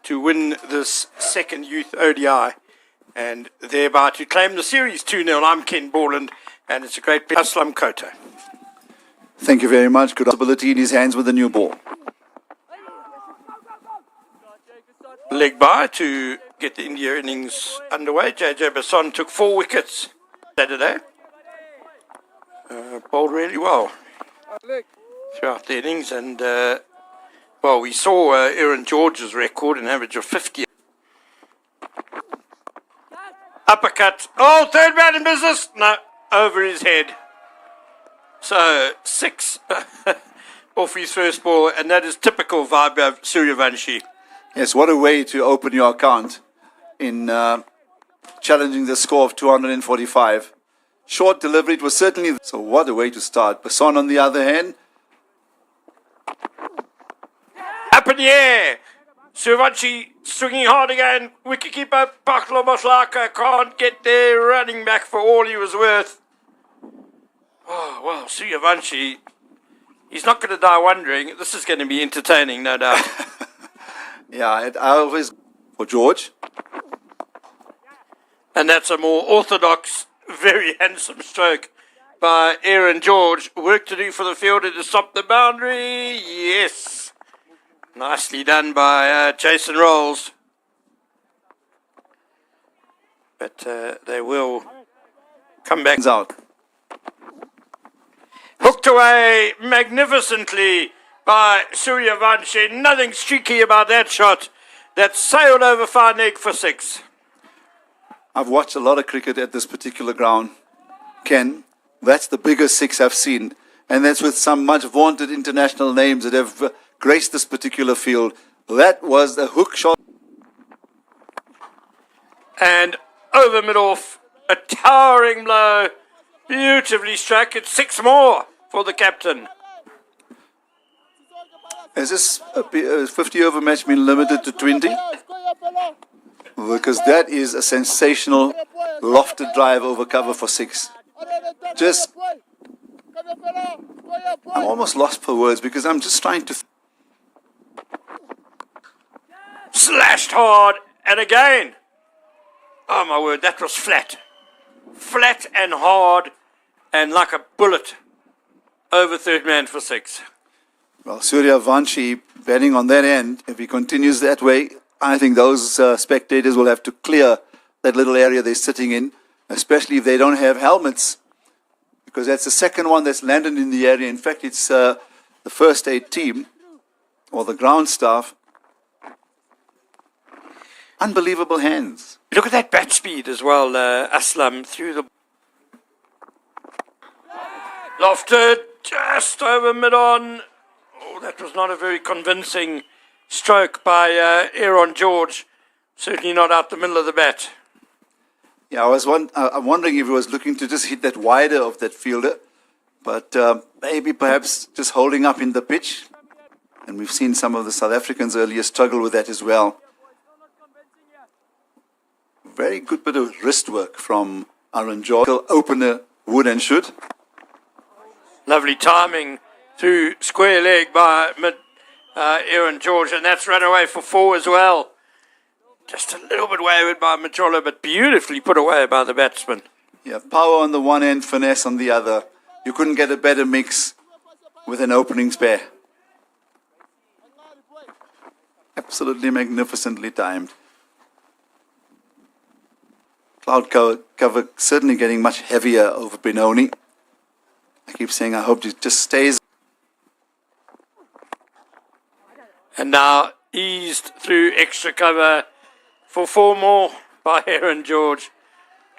to win this second youth ODI and thereby to claim the series 2-0. I'm Ken Borland, and it's a great Aslam Kota. Thank you very much. Good ability in his hands with the new ball. Leg by to get the India innings underway. JJ Basson took 4 wickets Saturday. Bowled really well throughout the innings, and well, we saw Aaron George's record, an average of 50. Uppercut. Oh, third man in business. No, over his head. So 6 off his first ball, and that is typical Vaibhav Suryavanshi. Yes, what a way to open your account in challenging the score of 245. Short delivery, it was certainly... So what a way to start. Basson, on the other hand... Up in the air. Suryavanshi swinging hard again. Wicketkeeper Paklo Moslaka can't get there. Running back for all he was worth. Oh, well, Suryavanshi, he's not going to die wondering. This is going to be entertaining, no doubt. Yeah, I always... For George. And that's a more orthodox, very handsome stroke by Aaron George. Work to do for the fielder to stop the boundary. Yes. Nicely done by Jason Rolls. But they will come back out. Hooked away magnificently by Suryavanshi. Nothing streaky about that shot. That sailed over fine leg for 6. I've watched a lot of cricket at this particular ground. Ken, that's the biggest 6 I've seen. And that's with some much vaunted international names that have graced this particular field. That was a hook shot. And over mid-off, a towering blow. Beautifully struck. It's 6 more for the captain. Has this 50-over match been limited to 20? Because that is a sensational lofted drive over cover for 6. I'm almost lost for words because I'm just trying to... Slashed hard, and again. Oh my word, that was flat. Flat and hard, and like a bullet over third man for 6. Well, Suryavanshi betting on that end. If he continues that way, I think those spectators will have to clear that little area they're sitting in, especially if they don't have helmets, because that's the second one that's landed in the area. In fact, it's the first aid team or the ground staff. Unbelievable hands. Look at that bat speed as well, Aslam, through the... Lofted just over mid-on. Oh, that was not a very convincing stroke by Aaron George. Certainly not out the middle of the bat. Yeah, I'm wondering if he was looking to just hit that wider of that fielder, but maybe perhaps just holding up in the pitch. And we've seen some of the South Africans earlier struggle with that as well. Very good bit of wrist work from Aaron George. Opener would and should. Lovely timing through square leg by Aaron George, and that's run away for 4 as well. Just a little bit wayward by Majola, but beautifully put away by the batsman. Yeah, power on the one end, finesse on the other. You couldn't get a better mix with an opening spare. Absolutely magnificently timed. Cloud cover certainly getting much heavier over Benoni. I keep saying I hope it just stays. And now eased through extra cover for 4 more by Aaron George.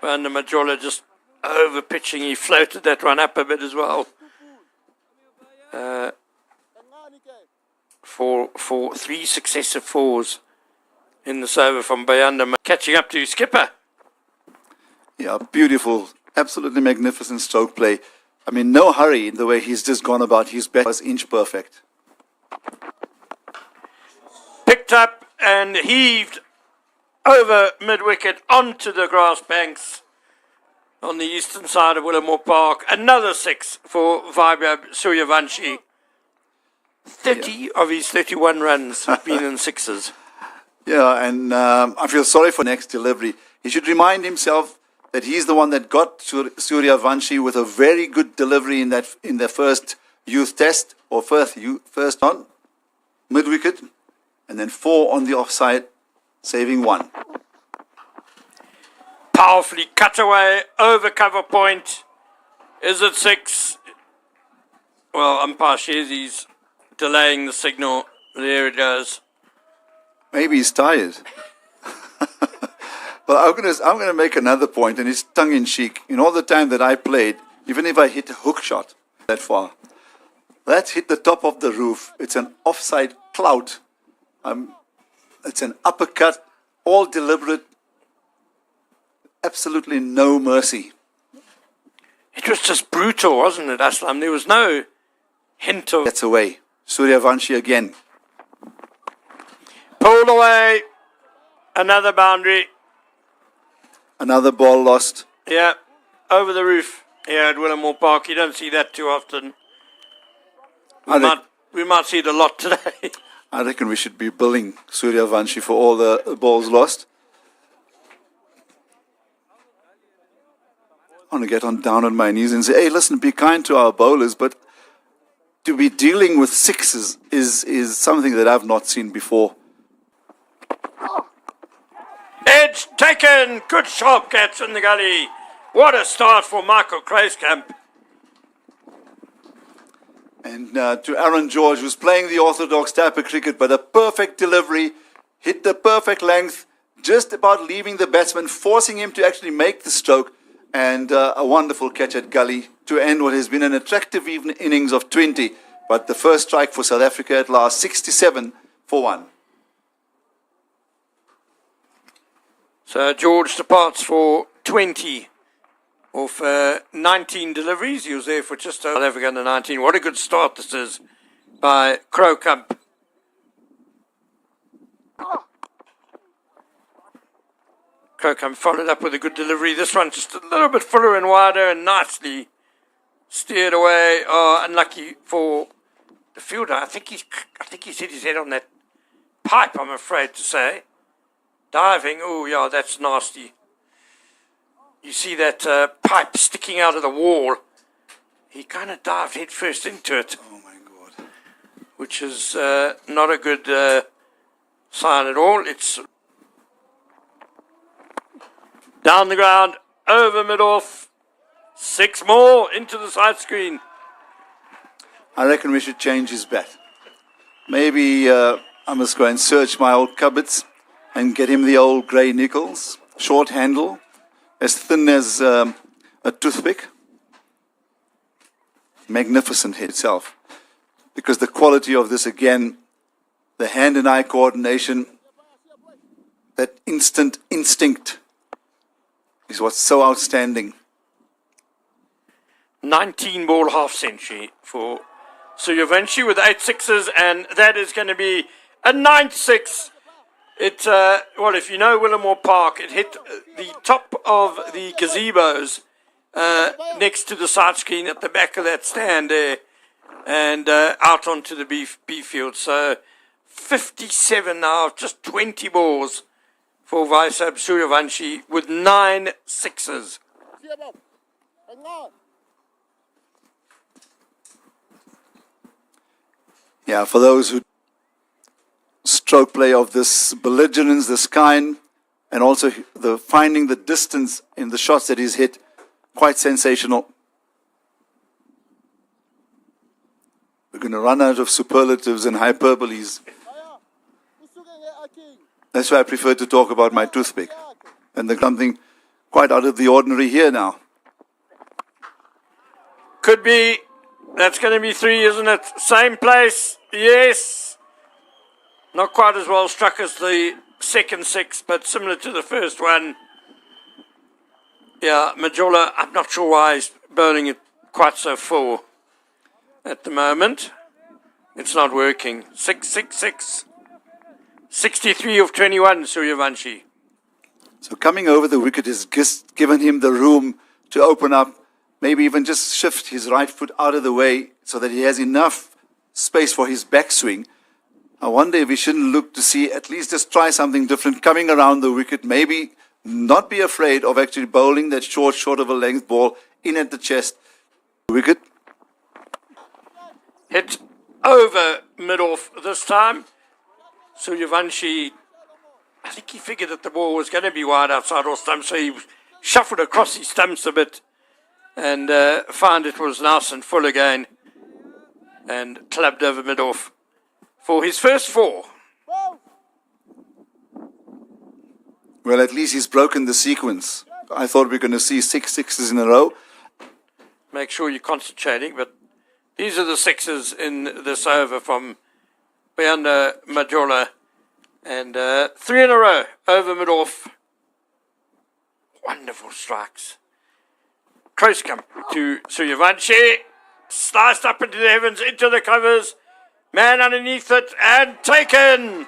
And the Majola just over pitching. He floated that one up a bit as well. For 3 successive 4s in this over from Bayanda. Catching up to skipper. Yeah, beautiful, absolutely magnificent stroke play. I mean, no hurry in the way he's just gone about his bat. Was inch perfect. Picked up and heaved over mid-wicket onto the grass banks on the eastern side of Willamore Park. Another 6 for Vaibhav Suryavanshi. 30 of his 31 runs have been in 6s. Yeah, and I feel sorry for next delivery. He should remind himself that he's the one that got Suryavanshi with a very good delivery in the first youth test, or first on mid wicket, and then 4 on the offside, saving 1. Powerfully cut away over cover point. Is it 6? Well, umpire shares he's delaying the signal. There it goes. Maybe he's tired. Well, I'm going to make another point, and it's tongue-in-cheek. In all the time that I played, even if I hit a hook shot that far, that's hit the top of the roof. It's an offside clout. It's an uppercut, all deliberate, absolutely no mercy. It was just brutal, wasn't it, Aslam? There was no hint of... Gets away. Suryavanshi again. Pulled away. Another boundary. Another ball lost. Yeah, over the roof here at Willamore Park. You don't see that too often. We might see it a lot today. I reckon we should be billing Suryavanshi for all the balls lost. I want to get down on my knees and say, hey, listen, be kind to our bowlers, but to be dealing with sixes is something that I've not seen before. Edge taken. Good sharp catch in the gully. What a start for Michael Kruiskamp. And to Aaron George, who's playing the orthodox type of cricket, but a perfect delivery, hit the perfect length, just about leaving the batsman, forcing him to actually make the stroke, and a wonderful catch at gully to end what has been an attractive innings of 20. But the first strike for South Africa at last, 67 for 1. So George departs for 20 of 19 deliveries. He was there for just over South Africa under 19. What a good start this is by Kruiskamp. Kruiskamp followed up with a good delivery. This one just a little bit fuller and wider and nicely steered away. Oh, unlucky for the fielder. I think he's hit his head on that pipe, I'm afraid to say. Diving, oh yeah, that's nasty. You see that pipe sticking out of the wall. He kind of dived head first into it. Oh my God. Which is not a good sign at all. It's down the ground, over mid-off. 6 more into the side screen. I reckon we should change his bat. Maybe I must go and search my old cupboards and get him the old grey nickels, short handle, as thin as a toothpick. Magnificent hit itself. Because the quality of this, again, the hand and eye coordination, that instant instinct is what's so outstanding. 19 ball half century for Suryavanshi with 8 sixes, and that is going to be a 9th 6. It, well, if you know Willamore Park, it hit the top of the gazebos next to the side screen at the back of that stand there and out onto the B field. So 57 now, just 20 balls for Vaibhav Suryavanshi with 9 sixes. Yeah, for those who stroke play of this belligerence, this kind, and also the finding the distance in the shots that he's hit, quite sensational. We're going to run out of superlatives and hyperboles. That's why I prefer to talk about my toothpick. And there's something quite out of the ordinary here now. Could be. That's going to be 3, isn't it? Same place. Yes. Not quite as well struck as the second 6, but similar to the first one. Yeah, Majola, I'm not sure why he's burning it quite so full at the moment. It's not working. 6, 6, 6. 63 of 21, Suryavanshi. So coming over the wicket has just given him the room to open up, maybe even just shift his right foot out of the way so that he has enough space for his backswing. I wonder if we shouldn't look to see, at least just try something different coming around the wicket. Maybe not be afraid of actually bowling that short of a length ball in at the chest. Wicket. Hit over mid-off this time. Suryavanshi, I think he figured that the ball was going to be wide outside off stump, so he shuffled across his stumps a bit and found it was nice and full again and clubbed over mid-off for his first 4. Well, at least he's broken the sequence. I thought we were going to see 6 sixes in a row. Make sure you're concentrating, but these are the 6s in this over from Beanda Majola. And 3 in a row, over mid-off. Wonderful strikes. Close come to Suryavanshi. Sliced up into the heavens, into the covers. Man underneath it, and taken.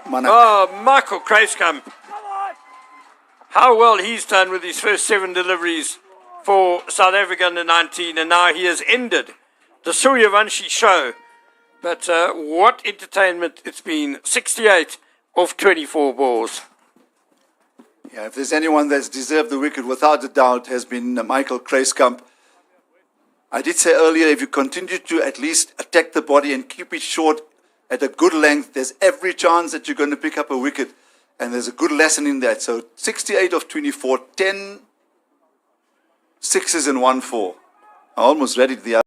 Oh, Michael Kruiskamp. How well he's done with his first 7 deliveries for South Africa under 19, and now he has ended the Suryavanshi show. But what entertainment it's been. 68 of 24 balls. Yeah, if there's anyone that's deserved the wicket, without a doubt, has been Michael Kruiskamp. I did say earlier, if you continue to at least attack the body and keep it short at a good length, there's every chance that you're going to pick up a wicket. And there's a good lesson in that. So 68 of 24, 10 sixes and 1 4. I almost read it the other